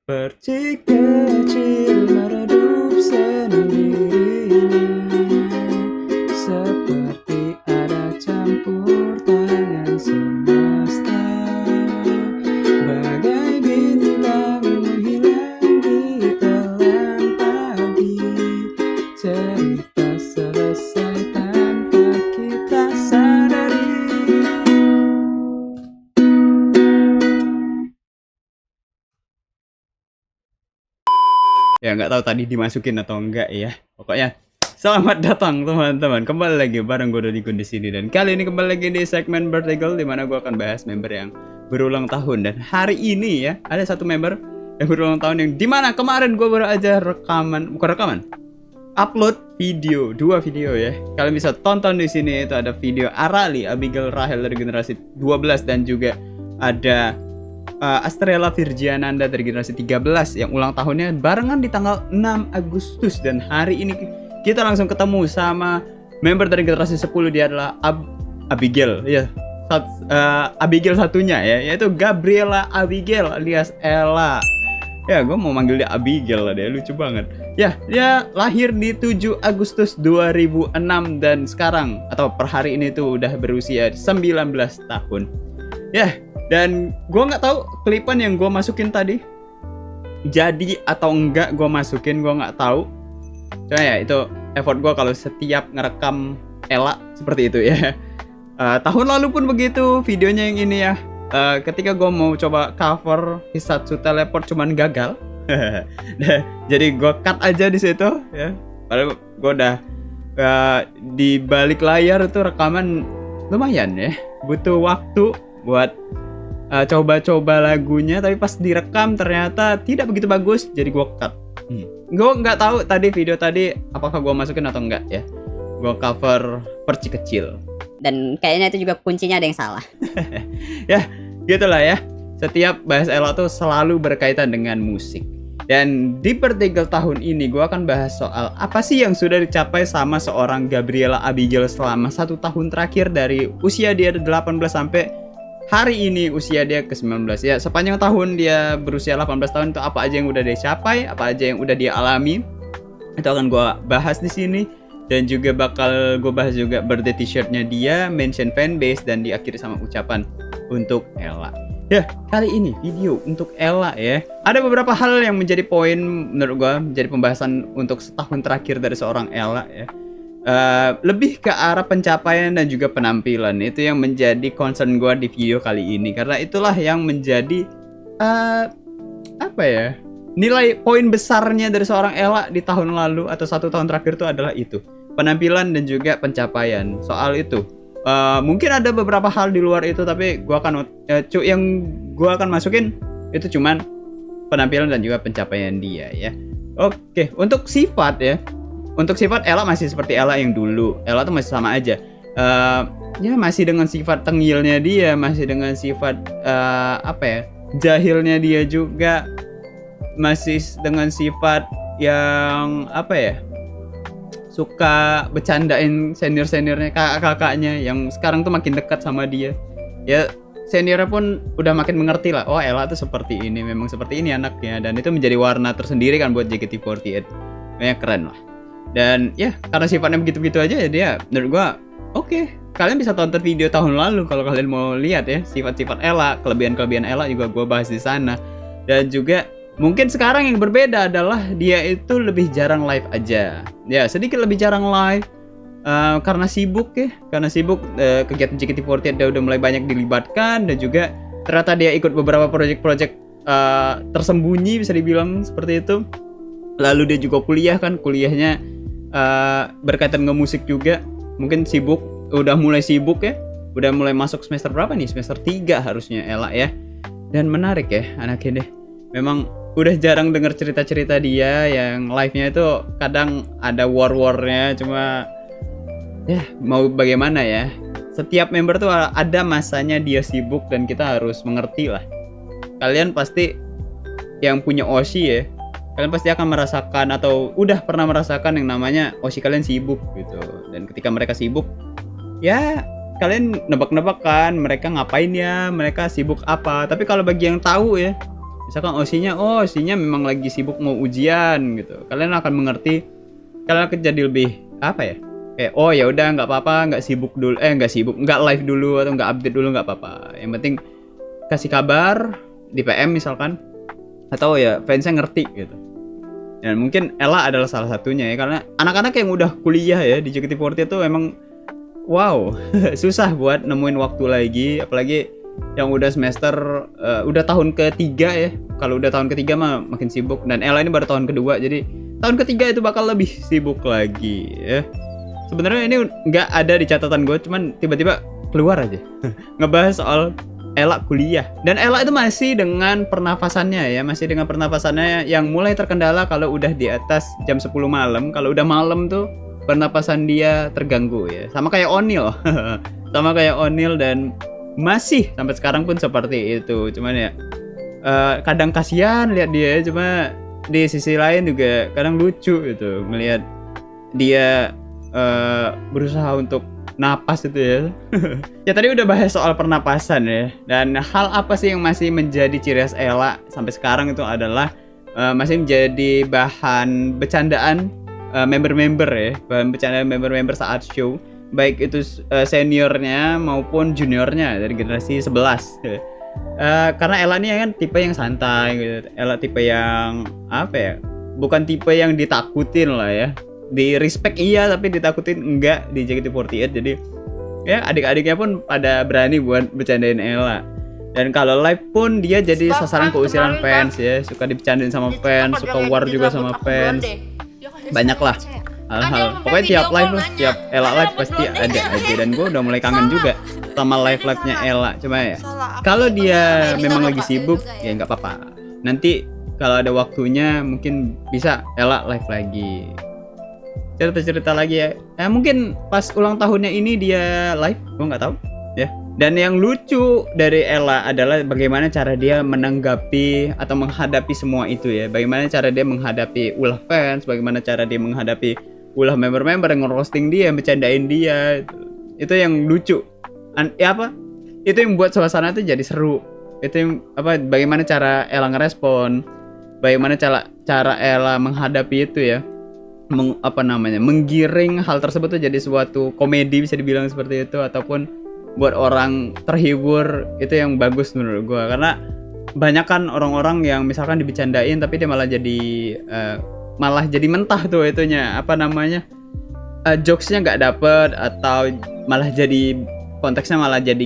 Percik kecil meredup sendirinya, seperti ada campur tangan semesta, bagai bintang menghilang di telan pagi. Cerita selesai tanpa kita sadari. Ya nggak tahu tadi dimasukin atau enggak ya. Pokoknya selamat datang teman-teman. Kembali lagi bareng gue Dodi Gun di sini, dan kali ini kembali lagi di segmen Vertical di mana gue akan bahas member yang berulang tahun. Dan hari ini ya ada satu member yang berulang tahun yang dimana kemarin gue baru aja upload video, 2 video ya. Kalian bisa tonton di sini, itu ada video Arali, Abigail Rahel dari generasi 12, dan juga ada Astrella Virgiananda dari generasi 13 yang ulang tahunnya barengan di tanggal 6 Agustus. Dan hari ini kita langsung ketemu sama member dari generasi 10. Dia adalah Abigail ya, Abigail satunya ya, yaitu Gabriela Abigail alias Ella. Ya gue mau manggil dia Abigail lah, dia lucu banget ya. Dia lahir di 7 Agustus 2006 dan sekarang atau per hari ini tuh udah berusia 19 tahun ya. Dan gue nggak tahu klipan yang gue masukin tadi jadi atau enggak gue masukin, gue nggak tahu. Cuma ya itu effort gue kalau setiap ngerekam Ella seperti itu ya. Tahun lalu pun begitu videonya yang ini ya. Ketika gue mau coba cover Hisatsu Teleport cuman gagal. Jadi gue cut aja di situ ya. Padahal gue udah di balik layar itu rekaman lumayan ya. Butuh waktu buat coba-coba lagunya, tapi pas direkam ternyata tidak begitu bagus, jadi gue cut. Gue nggak tahu tadi video tadi apakah gue masukin atau enggak ya. Gue cover Perci Kecil. Dan kayaknya itu juga kuncinya ada yang salah. Ya, gitulah ya. Setiap bahas Ella tuh selalu berkaitan dengan musik. Dan di Vertical tahun ini gue akan bahas soal apa sih yang sudah dicapai sama seorang Gabriela Abigail selama 1 tahun terakhir, dari usia dia 18 sampai hari ini usia dia ke-19 ya. Sepanjang tahun dia berusia 18 tahun itu apa aja yang udah dia capai, apa aja yang udah dia alami, itu akan gue bahas di sini. Dan juga bakal gue bahas juga birthday t-shirtnya dia, mention fanbase, dan diakhiri sama ucapan untuk Ella. Ya, kali ini video untuk Ella ya. Ada beberapa hal yang menjadi poin menurut gue, menjadi pembahasan untuk setahun terakhir dari seorang Ella ya. Lebih ke arah pencapaian dan juga penampilan. Itu yang menjadi concern gue di video kali ini, karena itulah yang menjadi apa ya, nilai poin besarnya dari seorang Ella di tahun lalu atau 1 tahun terakhir itu adalah itu, penampilan dan juga pencapaian. Soal itu mungkin ada beberapa hal di luar itu, tapi gue akan yang gue akan masukin itu cuman penampilan dan juga pencapaian dia ya. Oke, untuk sifat ya. Untuk sifat Ella masih seperti Ella yang dulu. Ella tuh masih sama aja. Ya masih dengan sifat tengilnya dia, masih dengan sifat apa ya, jahilnya dia juga, masih dengan sifat yang apa ya, suka bercandain senior-seniornya, kakak-kakaknya yang sekarang tuh makin dekat sama dia. Ya seniornya pun udah makin mengerti lah. Oh Ella tuh seperti ini, memang seperti ini anaknya, dan itu menjadi warna tersendiri kan buat JKT48. Kayaknya keren lah. Dan ya karena sifatnya begitu-begitu aja ya, dia menurut gua oke. Kalian bisa tonton video tahun lalu kalau kalian mau lihat ya sifat-sifat Ella, kelebihan-kelebihan Ella juga gua bahas di sana. Dan juga mungkin sekarang yang berbeda adalah dia itu lebih jarang live aja. Ya sedikit lebih jarang live karena sibuk ya, kegiatan JKT48 dia udah mulai banyak dilibatkan, dan juga ternyata dia ikut beberapa project-project tersembunyi bisa dibilang seperti itu. Lalu dia juga kuliah kan, kuliahnya berkaitan dengan musik juga. Mungkin sibuk, udah mulai sibuk ya. Udah mulai masuk semester berapa nih? Semester 3 harusnya Ella ya. Dan menarik ya anaknya deh. Memang udah jarang denger cerita-cerita dia yang live-nya itu kadang ada war-warnya. Cuma ya mau bagaimana ya, setiap member tuh ada masanya dia sibuk, dan kita harus mengerti lah. Kalian pasti yang punya Oshi ya, kalian pasti akan merasakan atau udah pernah merasakan yang namanya Oshi kalian sibuk gitu. Dan ketika mereka sibuk, ya kalian nebak-nebak kan mereka ngapain ya, mereka sibuk apa. Tapi kalau bagi yang tahu ya, Misalkan OC-nya memang lagi sibuk mau ujian gitu. Kalian akan mengerti, kalian akan jadi lebih apa ya? Kayak oh ya udah nggak apa-apa, nggak live dulu atau nggak update dulu nggak apa-apa. Yang penting kasih kabar di PM misalkan, atau ya fansnya ngerti gitu. Dan mungkin Ella adalah salah satunya ya, karena anak-anak yang udah kuliah ya di JKT48 itu emang wow susah buat nemuin waktu lagi, apalagi yang udah semester udah tahun ketiga ya. Kalau udah tahun ketiga mah makin sibuk, dan Ella ini baru tahun kedua, jadi tahun ketiga itu bakal lebih sibuk lagi ya. Sebenarnya ini nggak ada di catatan gue, cuman tiba-tiba keluar aja ngebahas soal Ella kuliah. Dan Ella itu masih dengan pernafasannya yang mulai terkendala kalau udah di atas jam 10 malam. Kalau udah malam tuh pernapasan dia terganggu ya. Sama kayak O'Neil. Dan masih sampai sekarang pun seperti itu. Cuman ya kadang kasihan lihat dia, cuma di sisi lain juga kadang lucu gitu melihat dia berusaha untuk napas itu ya. Ya tadi udah bahas soal pernapasan ya. Dan hal apa sih yang masih menjadi ciri khas Ella sampai sekarang itu adalah masih menjadi bahan bercandaan member-member ya. Bahan bercandaan member-member saat show, baik itu seniornya maupun juniornya dari generasi 11. Karena Ella ini kan tipe yang santai gitu. Ella tipe yang apa ya? Bukan tipe yang ditakutin lah ya. Di respect iya, tapi ditakutin enggak di JKT48. Jadi ya adik-adiknya pun pada berani buat bercandain Ella. Dan kalau live pun dia jadi sasaran keusilan fans ya, suka dibercandain sama fans, suka war juga sama fans. Banyak lah hal-hal. Pokoknya tiap live lah, tiap Ella live pasti ada aja. Dan gue udah mulai kangen juga sama live-nya Ella. Cuma ya kalau dia memang lagi sibuk ya nggak apa-apa. Nanti kalau ada waktunya mungkin bisa Ella live lagi. Cerita-cerita lagi ya. Mungkin pas ulang tahunnya ini dia live, gue nggak tahu ya. Dan yang lucu dari Ella adalah bagaimana cara dia menanggapi atau menghadapi semua itu ya. Bagaimana cara dia menghadapi ulah fans, bagaimana cara dia menghadapi ulah member-member yang ngerosting dia, bercandain dia. Itu yang lucu. Itu yang membuat suasana itu jadi seru. Itu yang bagaimana cara Ella ngerespon, bagaimana cara Ella menghadapi itu ya. Menggiring hal tersebut tuh jadi suatu komedi, bisa dibilang seperti itu, ataupun buat orang terhibur. Itu yang bagus menurut gue, karena banyak kan orang-orang yang misalkan dibecandain tapi dia malah jadi mentah tuh itunya jokesnya nggak dapet, atau malah jadi konteksnya malah jadi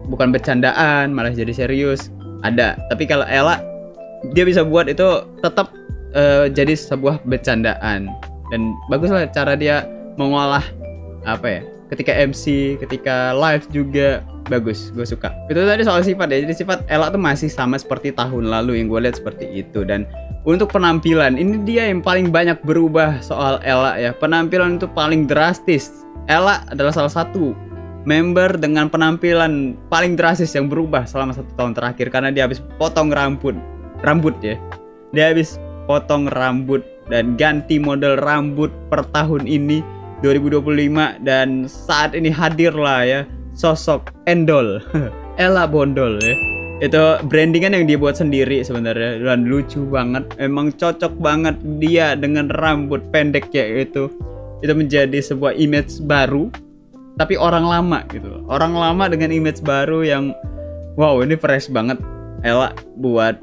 bukan bercandaan, malah jadi serius. Ada, tapi kalau Ella dia bisa buat itu tetap jadi sebuah bercandaan. Dan bagus lah cara dia mengolah ketika MC, ketika live juga bagus, gue suka. Itu tadi soal sifat ya. Jadi sifat Ella tuh masih sama seperti tahun lalu yang gue lihat seperti itu. Dan untuk penampilan, ini dia yang paling banyak berubah soal Ella ya. Penampilan itu paling drastis. Ella adalah salah satu member dengan penampilan paling drastis yang berubah selama 1 tahun terakhir, karena dia habis potong rambut ya. Dia habis potong rambut dan ganti model rambut per tahun ini 2025, dan saat ini hadirlah ya sosok Endol Ella Bondol ya. Itu brandingan yang dia buat sendiri sebenarnya, dan lucu banget. Emang cocok banget dia dengan rambut pendeknya itu menjadi sebuah image baru, tapi orang lama gitu. Orang lama dengan image baru yang wow, ini fresh banget. Ella buat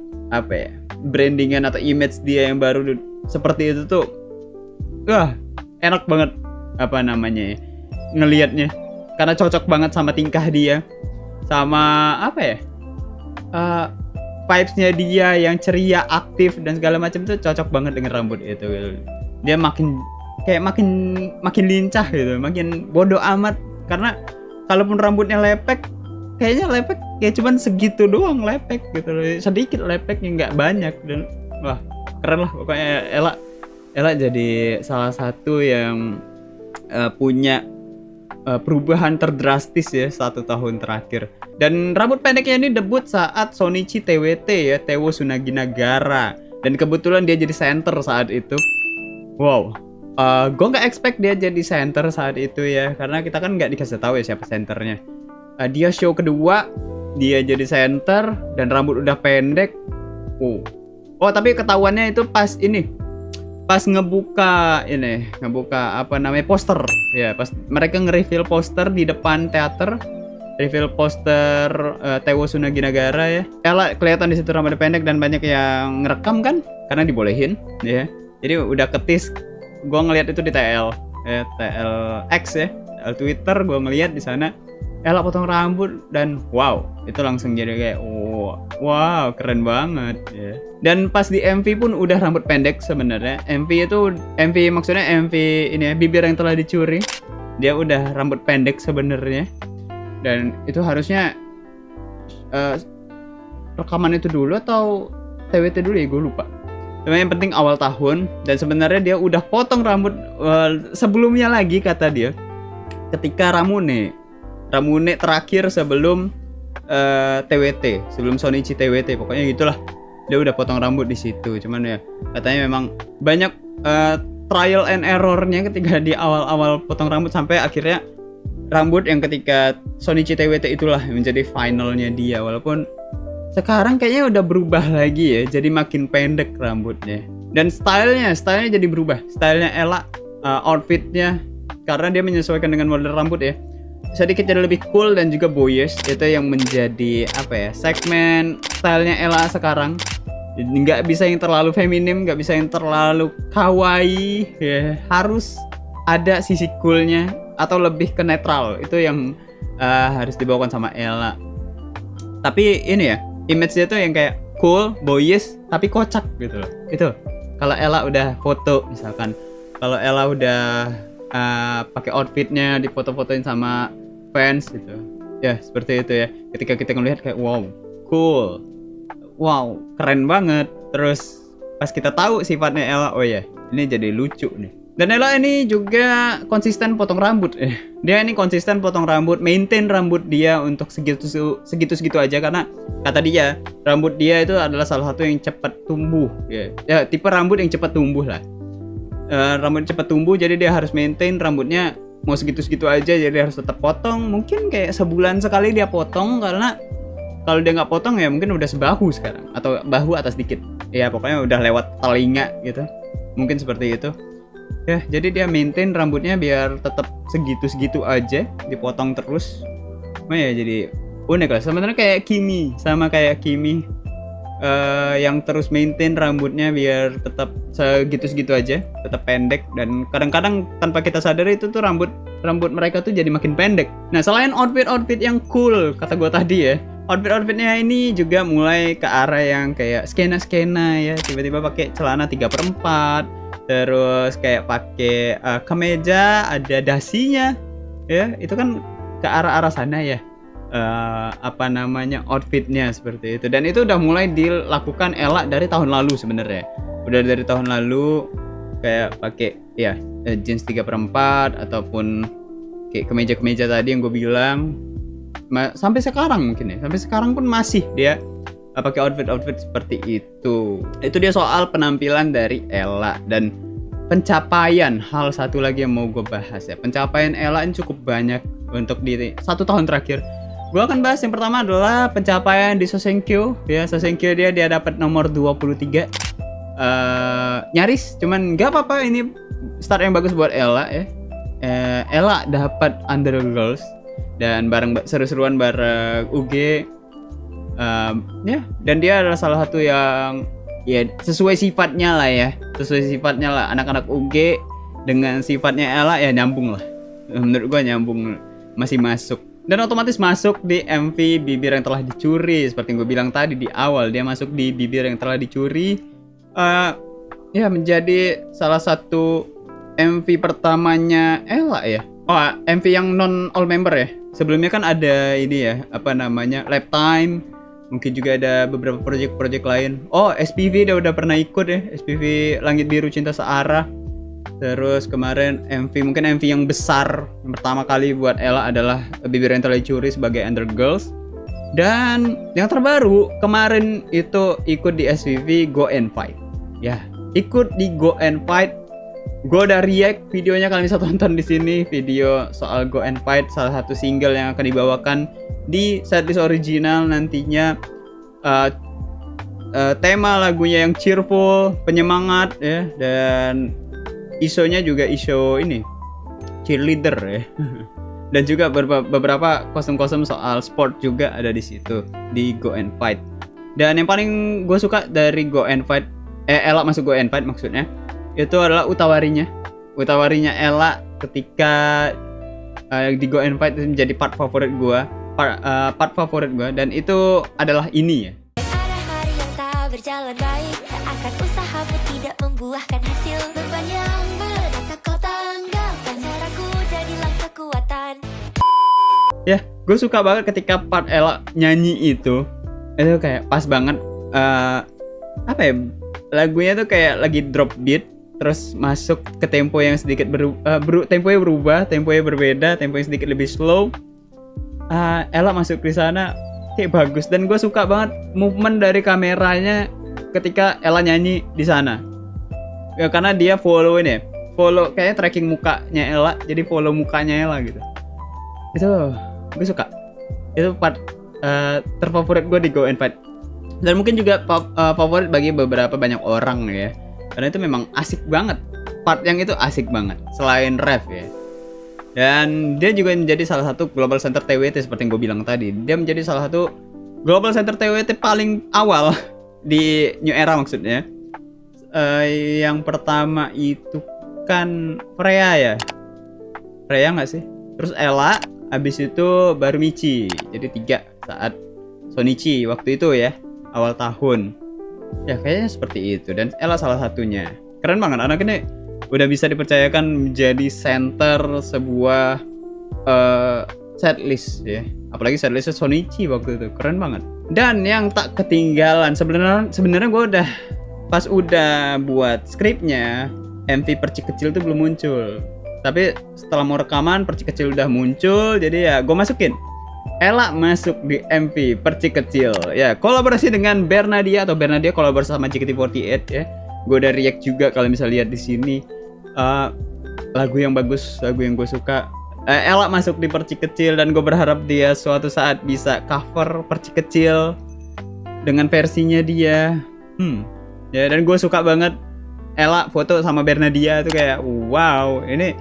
brandingan atau image dia yang baru seperti itu tuh enak banget ngelihatnya, karena cocok banget sama tingkah dia, sama vibes-nya dia yang ceria, aktif dan segala macam tuh cocok banget dengan rambut itu. Dia makin lincah gitu, makin bodoh amat, karena kalaupun rambutnya lepek, kayaknya lepek kayak cuman segitu doang lepek gitu loh, sedikit lepeknya, nggak banyak. Dan wah keren lah pokoknya Ella jadi salah satu yang punya perubahan terdrastis ya 1 tahun terakhir. Dan rambut pendeknya ini debut saat Shonichi TWT ya, Tewo Tsunagi Nagara, dan kebetulan dia jadi center saat itu. Wow, gue nggak expect dia jadi center saat itu ya, karena kita kan nggak dikasih tahu ya siapa centernya. Dia show kedua dia jadi center dan rambut udah pendek. Oh tapi ketahuannya itu pas ngebuka apa namanya poster ya, pas mereka nge-reveal poster di depan teater, reveal poster Tewo Sunaginagara ya. Ella kelihatan di situ rambutnya pendek dan banyak yang ngerekam kan karena dibolehin ya. Jadi udah ketis, gua ngelihat itu di TL X ya, TL Twitter, gua ngelihat di sana Ella potong rambut dan wow, itu langsung jadi kayak wow, keren banget ya. Dan pas di MV pun udah rambut pendek sebenarnya. MV maksudnya MV ini ya, bibir yang telah dicuri. Dia udah rambut pendek sebenarnya. Dan itu harusnya rekaman itu dulu atau TWT dulu ya, gue lupa. Tapi yang penting awal tahun, dan sebenarnya dia udah potong rambut sebelumnya lagi kata dia. Ketika Ramune terakhir sebelum TWT, sebelum Shonichi TWT, pokoknya gitulah. Dia udah potong rambut di situ. Cuman ya katanya memang banyak trial and errornya ketika di awal-awal potong rambut sampai akhirnya rambut yang ketika Shonichi TWT itulah menjadi finalnya dia. Walaupun sekarang kayaknya udah berubah lagi ya, jadi makin pendek rambutnya. Dan stylenya jadi berubah. Stylenya Ella, outfitnya karena dia menyesuaikan dengan model rambut ya, sedikit jadi lebih cool dan juga boyish. Itu yang menjadi segmen stylenya Ella sekarang. Nggak bisa yang terlalu feminim, nggak bisa yang terlalu kawaii ya. Harus ada sisi coolnya atau lebih ke netral. Itu yang harus dibawakan sama Ella. Tapi ini ya, image dia tuh yang kayak cool, boyish tapi kocak gitu loh. Itu kalau Ella udah foto misalkan, kalau Ella udah pakai outfitnya difoto-fotoin sama fans gitu ya, seperti itu ya. Ketika kita ngelihat kayak wow, cool, wow, keren banget. Terus pas kita tahu sifatnya Ella, oh ya, ini jadi lucu nih. Dan Ella ini juga konsisten potong rambut. Dia ini konsisten potong rambut, maintain rambut dia untuk segitu aja, karena kata dia rambut dia itu adalah salah satu yang cepat tumbuh ya, tipe rambut yang cepat tumbuh lah. Rambut cepat tumbuh, jadi dia harus maintain rambutnya mau segitu aja, jadi dia harus tetap potong. Mungkin kayak sebulan sekali dia potong, karena kalau dia nggak potong ya mungkin udah sebahu sekarang, atau bahu atas dikit ya, pokoknya udah lewat telinga gitu, mungkin seperti itu ya. Jadi dia maintain rambutnya biar tetap segitu aja, dipotong terus. Ya jadi unik lah. Sebenarnya kayak Kimi, sama kayak Kimi yang terus maintain rambutnya biar tetap segitu aja, tetap pendek. Dan kadang-kadang tanpa kita sadari itu tuh rambut mereka tuh jadi makin pendek. Nah selain outfit yang cool kata gue tadi ya, outfitnya ini juga mulai ke arah yang kayak skena ya. Tiba-tiba pakai celana 3/4, terus kayak pakai kemeja ada dasinya ya. Itu kan ke arah sana ya. Outfitnya seperti itu. Dan itu udah mulai dilakukan Ella dari tahun lalu sebenarnya. Udah dari tahun lalu kayak pakai ya jeans 3/4 ataupun kayak kemeja tadi yang gue bilang. Sampai sekarang mungkin ya. Sampai sekarang pun masih dia pakai outfit seperti itu. Itu dia soal penampilan dari Ella. Dan pencapaian, hal satu lagi yang mau gue bahas ya. Pencapaian Ella ini cukup banyak untuk di 1 tahun terakhir. Gue akan bahas yang pertama adalah pencapaian di Sosenkyo ya. Sosenkyo dia dapat nomor 23. Nyaris, cuman nggak apa-apa, ini start yang bagus buat Ella ya. Ella dapat Under Girls dan seru-seruan bareng UG ya. Dan dia adalah salah satu yang ya sesuai sifatnya lah, anak-anak UG dengan sifatnya Ella ya, nyambung lah. Menurut gue nyambung, masih masuk. Dan otomatis masuk di MV Bibir Yang Telah Dicuri. Seperti yang gue bilang tadi di awal, dia masuk di Bibir Yang Telah Dicuri. Ya menjadi salah satu MV pertamanya Ella ya. MV yang non all member ya. Sebelumnya kan ada ini ya, Lap Time. Mungkin juga ada beberapa project lain. SPV dia udah pernah ikut ya, SPV Langit Biru Cinta Searah. Terus kemarin MV yang besar yang pertama kali buat Ella adalah Bibir Yang Telah Dicuri sebagai Under Girls. Dan yang terbaru kemarin itu ikut di SPV Go and Fight. Ya, ikut di Go and Fight. Gue udah react videonya, kalian bisa tonton di sini video soal Go and Fight, salah satu single yang akan dibawakan di setlist original nantinya. tema lagunya yang cheerful, penyemangat ya, dan isonya juga iso ini cheerleader ya. Dan juga beberapa kostum-kostum soal sport juga ada di situ di Go and Fight. Dan yang paling gue suka dari Go and Fight, Ella masuk Go and Fight maksudnya, itu adalah Utawarinya Ella ketika di Go and Fight itu menjadi part favorit gue, dan itu adalah ini ya. Ada hari yang tak berjalan baik, seakan usahamu tidak membuahkan hasil. Beban yang meledak kau tanggalkan, caraku jadilah kekuatan. Ya, gue suka banget ketika part Ella nyanyi itu kayak pas banget. Apa ya, lagunya tuh kayak lagi drop beat, terus masuk ke tempo yang sedikit temponya berubah, temponya berbeda, tempo yang sedikit lebih slow. Ella masuk di sana kayak bagus, dan gue suka banget movement dari kameranya ketika Ella nyanyi di sana. Ya, karena dia follow kayaknya tracking mukanya Ella, jadi follow mukanya Ella gitu. Itu gue suka. Itu part terfavorit gue di Go and Fight. Dan mungkin juga favorit bagi banyak orang ya. Karena itu memang asik banget. Part yang itu asik banget. Selain ref ya. Dan dia juga menjadi salah satu global center TWT seperti yang gue bilang tadi. Dia menjadi salah satu global center TWT paling awal di New Era maksudnya. Yang pertama itu kan Freya ya. Freya nggak sih? Terus Ella, habis itu baru Michi. Jadi 3 saat Shonichi waktu itu ya, awal tahun. Ya kayaknya seperti itu, dan Ella salah satunya. Keren banget anak ini, udah bisa dipercayakan menjadi center sebuah setlist ya. Apalagi setlistnya Shonichi waktu itu, keren banget. Dan yang tak ketinggalan, sebenarnya gue pas udah buat skripnya, MV Percik Kecil tuh belum muncul. Tapi setelah mau rekaman, Percik Kecil udah muncul, jadi ya gue masukin. Ella masuk di MV Percik Kecil. Ya, kolaborasi dengan Bernadia kolaborasi sama JKT48 ya. Gue udah react juga kalau misalnya lihat di sini. Lagu yang bagus, lagu yang gue suka. Ella masuk di Percik Kecil, dan gue berharap dia suatu saat bisa cover Percik Kecil dengan versinya dia. Ya, dan gue suka banget Ella foto sama Bernadia itu kayak wow, ini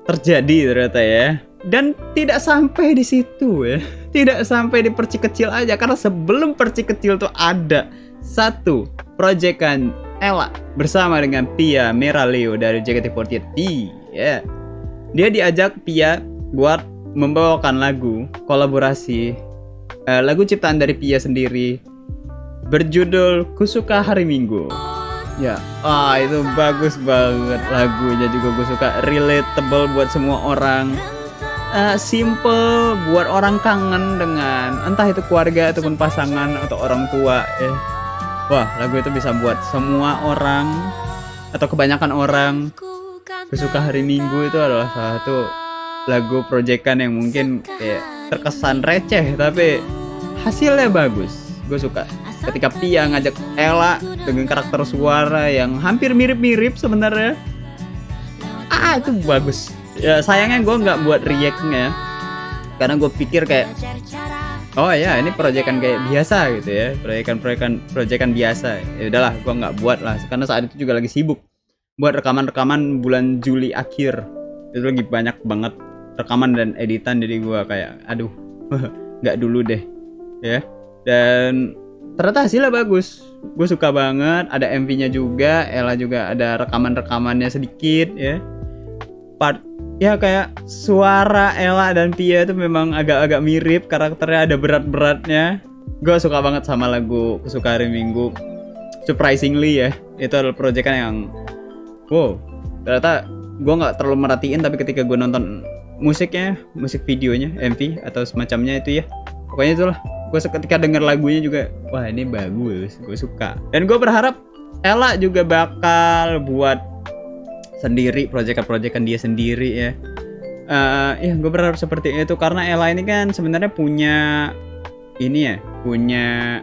terjadi ternyata ya. Dan tidak sampai di situ ya. Tidak sampai di Percik Kecil aja, karena sebelum Percik Kecil tuh ada satu proyekan Ella bersama dengan Pia Meraleo dari JKT48. Ya. Dia diajak Pia buat membawakan lagu kolaborasi, lagu ciptaan dari Pia sendiri berjudul Kusuka Hari Minggu. Ya, itu bagus banget lagunya, juga gue suka, relatable buat semua orang. Simple buat orang kangen dengan entah itu keluarga ataupun pasangan atau orang tua ya. Wah, lagu itu bisa buat semua orang atau kebanyakan orang. Kusuka Hari Minggu itu adalah salah satu lagu proyekan yang mungkin kayak terkesan receh tapi hasilnya bagus. Gue suka ketika Pia ngajak Ella dengan karakter suara yang hampir mirip-mirip sebenarnya. Itu bagus. Ya sayangnya gue nggak buat react-nya karena gue pikir kayak oh ya ini proyekan kayak biasa gitu ya, proyekan biasa. Ya udahlah, gue nggak buat lah karena saat itu juga lagi sibuk buat rekaman bulan Juli akhir. Itu lagi banyak banget rekaman dan editan, jadi gue kayak aduh nggak dulu deh ya. Dan ternyata hasilnya bagus, gue suka banget. Ada MV-nya juga, Ella juga ada rekamannya sedikit ya. Part ya kayak suara Ella dan Pia itu memang agak-agak mirip, karakternya ada berat-beratnya. Gue suka banget sama lagu Kusuka Hari Minggu. Surprisingly ya, itu adalah proyekan yang wow, ternyata gue nggak terlalu merhatiin, tapi ketika gue nonton musiknya, musik videonya, MV atau semacamnya itu ya, pokoknya itulah. Gue ketika denger lagunya juga, wah ini bagus, gue suka. Dan gue berharap Ella juga bakal buat sendiri proyekan dia sendiri ya. Ya gue berharap seperti itu karena Ella ini kan sebenarnya punya ini ya, punya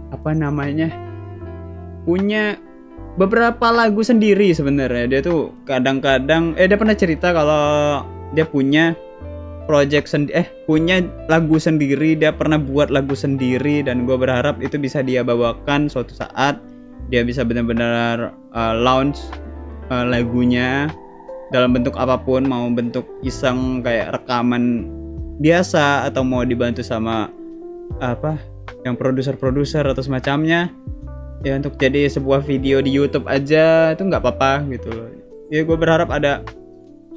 apa namanya, punya beberapa lagu sendiri sebenarnya. Dia tuh kadang-kadang dia pernah cerita kalau dia punya punya lagu sendiri, dia pernah buat lagu sendiri, dan gue berharap itu bisa dia bawakan suatu saat dia bisa benar-benar launch lagunya dalam bentuk apapun, mau bentuk iseng kayak rekaman biasa atau mau dibantu sama yang produser atau semacamnya ya, untuk jadi sebuah video di YouTube aja itu nggak apa-apa gitu loh. Ya gue berharap ada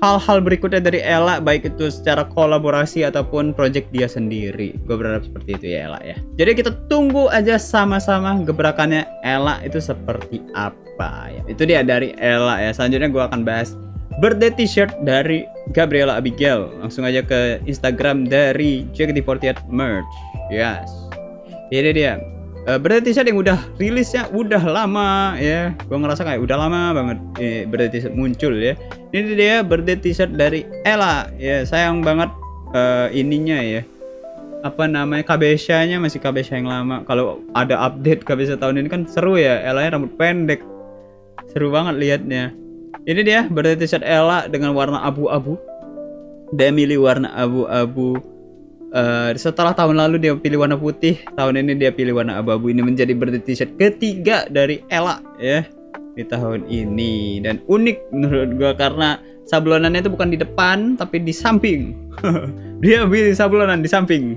hal-hal berikutnya dari Ella, baik itu secara kolaborasi ataupun project dia sendiri. Gue berharap seperti itu ya Ella ya. Jadi kita tunggu aja sama-sama gebrakannya Ella itu seperti apa ya. Itu dia dari Ella ya. Selanjutnya gue akan bahas birthday t-shirt dari Gabriela Abigail. Langsung aja ke Instagram dari JKT48 Merch. Yes. Ini dia birthday t-shirt yang udah rilisnya udah lama ya. Gue ngerasa kayak udah lama banget birthday t-shirt muncul ya. Ini dia birthday t-shirt dari Ella ya. Sayang banget ininya ya, apa namanya, KBSA-nya masih KBSA yang lama. Kalau ada update KBSA tahun ini kan seru ya. Ella-nya rambut pendek, seru banget liatnya. Ini dia birthday t-shirt Ella dengan warna abu-abu. Dia milih warna abu-abu. Setelah tahun lalu dia pilih warna putih, tahun ini dia pilih warna abu-abu. Ini menjadi birthday t-shirt ketiga dari Ella ya di tahun ini, dan unik menurut gua karena sablonannya itu bukan di depan tapi di samping. Dia pilih sablonan di samping.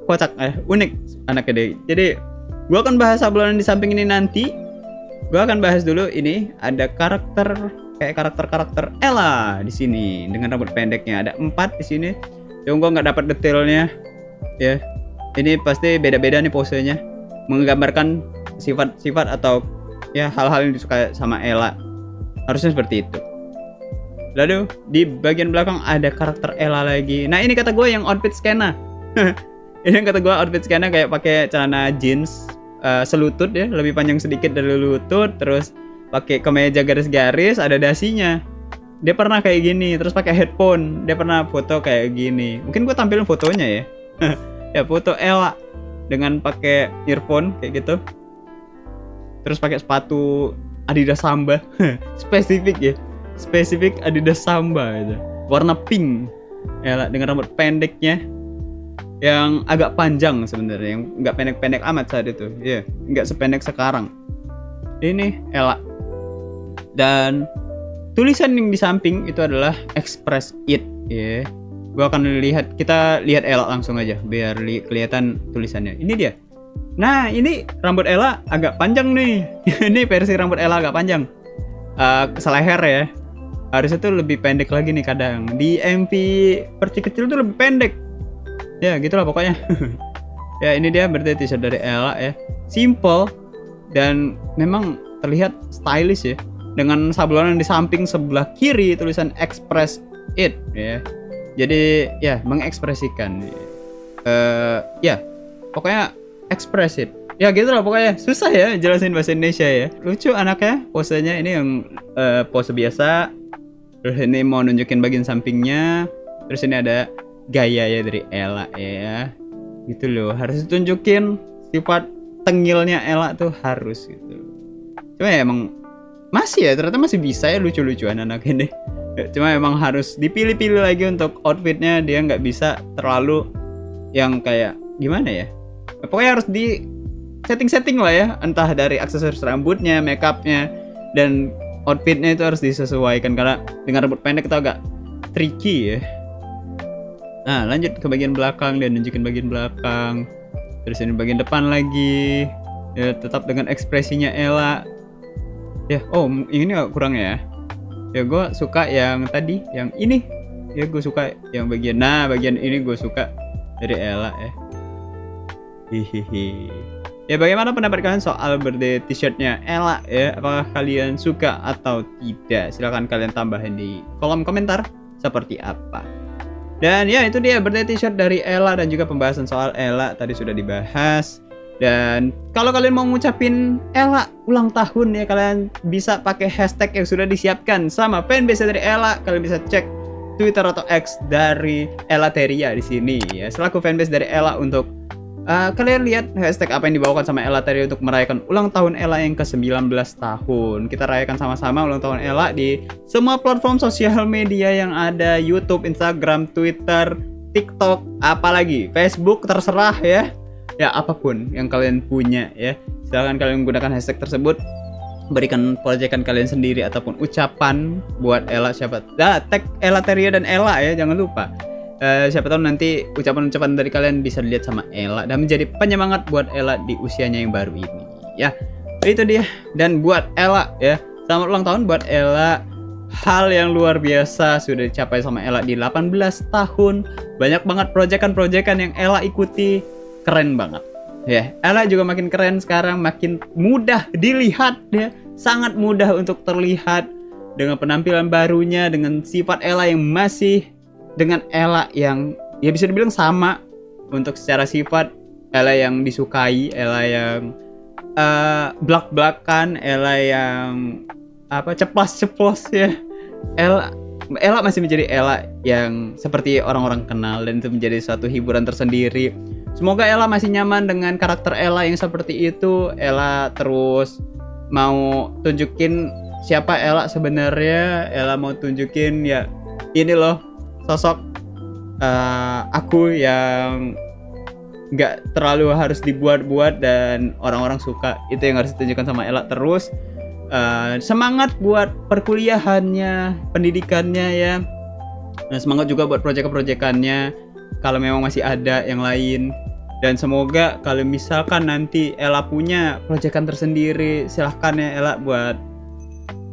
Kocak, unik anaknya deh. Jadi gua akan bahas sablonan di samping ini nanti. Gua akan bahas dulu ini ada karakter Ella di sini dengan rambut pendeknya. Ada 4 di sini. Yang gue nggak dapat detailnya ya. Ini pasti beda-beda nih posenya, menggambarkan sifat-sifat atau ya hal-hal yang disukai sama Ella. Harusnya seperti itu. Lalu di bagian belakang ada karakter Ella lagi. Nah ini kata gue yang outfit skena. Ini yang kata gue outfit skena kayak pakai celana jeans selutut ya, lebih panjang sedikit dari lutut, terus pakai kemeja garis-garis, ada dasinya. Dia pernah kayak gini, terus pakai headphone. Dia pernah foto kayak gini. Mungkin gue tampilin fotonya ya. Ya foto Ella dengan pakai earphone kayak gitu. Terus pakai sepatu Adidas Samba. Spesifik ya. Spesifik Adidas Samba gitu. Warna pink. Ella dengan rambut pendeknya yang agak panjang sebenarnya, yang nggak pendek-pendek amat saat itu. Ya, nggak sependek sekarang. Ini Ella. Dan tulisan yang di samping itu adalah Express It ya. Gua akan kita lihat Ella langsung aja biar kelihatan tulisannya. Ini dia. Nah, ini rambut Ella agak panjang nih. Ini versi rambut Ella agak panjang. Seleher ya. Harusnya tuh lebih pendek lagi nih kadang. Di MV versi kecil tuh lebih pendek. Ya, gitulah pokoknya. Ya, ini dia birthday t-shirt dari Ella ya. Simple dan memang terlihat stylish ya. Dengan sablonan di samping sebelah kiri tulisan Express It ya. Jadi ya mengekspresikan. Ya pokoknya express it. Ya gitu lah pokoknya. Susah ya jelasin bahasa Indonesia ya. Lucu anaknya, posenya ini yang pose biasa. Terus ini mau nunjukin bagian sampingnya. Terus ini ada gaya ya dari Ella ya. Gitu loh, harus ditunjukin sifat tengilnya Ella tuh harus gitu. Cuma ya emang masih ya, ternyata masih bisa ya lucu-lucuan anak ini. Cuma emang harus dipilih-pilih lagi untuk outfitnya. Dia nggak bisa terlalu yang kayak gimana ya. Pokoknya harus di setting-setting lah ya. Entah dari aksesoris rambutnya, makeupnya, dan outfitnya itu harus disesuaikan. Karena dengan rambut pendek itu agak tricky ya. Nah lanjut ke bagian belakang. Dia nunjukin bagian belakang. Terus ini bagian depan lagi ya, tetap dengan ekspresinya Ella. Ya, ini gak kurang ya. Ya gue suka yang tadi, yang ini. Ya gue suka yang bagian ini gue suka dari Ella ya. Hihihi. Ya bagaimana pendapat kalian soal birthday t-shirtnya Ella ya? Apakah kalian suka atau tidak? Silahkan kalian tambahin di kolom komentar seperti apa. Dan ya itu dia birthday t-shirt dari Ella, dan juga pembahasan soal Ella tadi sudah dibahas. Dan kalau kalian mau ngucapin Ella ulang tahun ya, kalian bisa pakai hashtag yang sudah disiapkan sama fanbase dari Ella. Kalian bisa cek Twitter atau X dari Ella Teria di sini ya, selaku fanbase dari Ella untuk Kalian lihat hashtag apa yang dibawakan sama Ella tadi untuk merayakan ulang tahun Ella yang ke-19 tahun. Kita rayakan sama-sama ulang tahun Ella di semua platform sosial media yang ada, YouTube, Instagram, Twitter, TikTok, apalagi Facebook, terserah ya. Ya apapun yang kalian punya ya. Silakan kalian menggunakan hashtag tersebut. Berikan proyekan kalian sendiri ataupun ucapan buat Ella, siapa. Tag Ella Teria dan Ella ya, jangan lupa. Siapa tahu nanti ucapan-ucapan dari kalian bisa dilihat sama Ella dan menjadi penyemangat buat Ella di usianya yang baru ini ya. Itu dia. Dan buat Ella ya, selamat ulang tahun buat Ella. Hal yang luar biasa sudah dicapai sama Ella di 18 tahun. Banyak banget proyekan-proyekan yang Ella ikuti. Keren banget ya. Ella juga makin keren sekarang, makin mudah dilihat ya, sangat mudah untuk terlihat dengan penampilan barunya, dengan sifat Ella yang masih dengan Ella yang ya bisa dibilang sama untuk secara sifat. Ella yang disukai, Ella yang blak-blakan, Ella yang ceplos-ceplos ya. Ella masih menjadi Ella yang seperti orang-orang kenal, dan itu menjadi suatu hiburan tersendiri. Semoga Ella masih nyaman dengan karakter Ella yang seperti itu. Ella terus mau tunjukin siapa Ella sebenarnya. Ella mau tunjukin ya, ini loh sosok aku yang nggak terlalu harus dibuat-buat dan orang-orang suka. Itu yang harus ditunjukkan sama Ella terus. Semangat buat perkuliahannya, pendidikannya ya. Nah, semangat juga buat proyek-proyekannya kalau memang masih ada yang lain. Dan semoga kalau misalkan nanti Ella punya proyekan tersendiri, silahkan ya Ella buat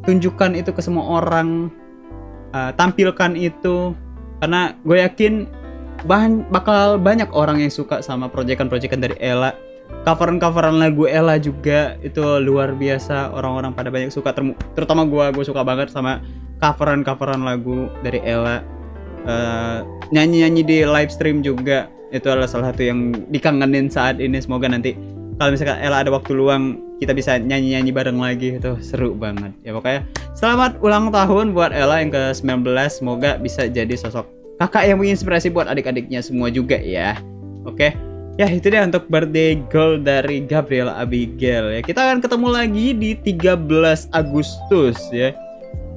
tunjukkan itu ke semua orang, tampilkan itu. Karena gue yakin bakal banyak orang yang suka sama proyekan-proyekan dari Ella. Coveran lagu Ella juga itu luar biasa, orang-orang pada banyak suka, terutama gue suka banget sama coveran lagu dari Ella. Nyanyi-nyanyi di live stream juga itu adalah salah satu yang dikangenin saat ini. Semoga nanti kalau misalkan Ella ada waktu luang, kita bisa nyanyi-nyanyi bareng lagi, itu seru banget ya. Pokoknya selamat ulang tahun buat Ella yang ke-19. Semoga bisa jadi sosok kakak yang menginspirasi buat adik-adiknya semua juga ya. Oke. Ya itu dia untuk birthday girl dari Gabriela Abigail ya. Kita akan ketemu lagi di 13 Agustus ya.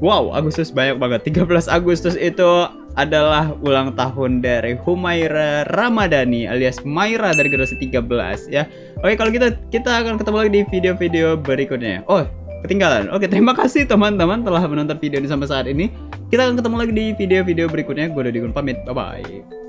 Wow, Agustus banyak banget. 13 Agustus itu adalah ulang tahun dari Humaira Ramadhani alias Maira dari generasi 13 ya. Oke, kalau gitu kita akan ketemu lagi di video-video berikutnya. Oh, ketinggalan. Oke, terima kasih teman-teman telah menonton video ini sampai saat ini. Kita akan ketemu lagi di video-video berikutnya. Gue Dodi Gun pamit. Bye-bye.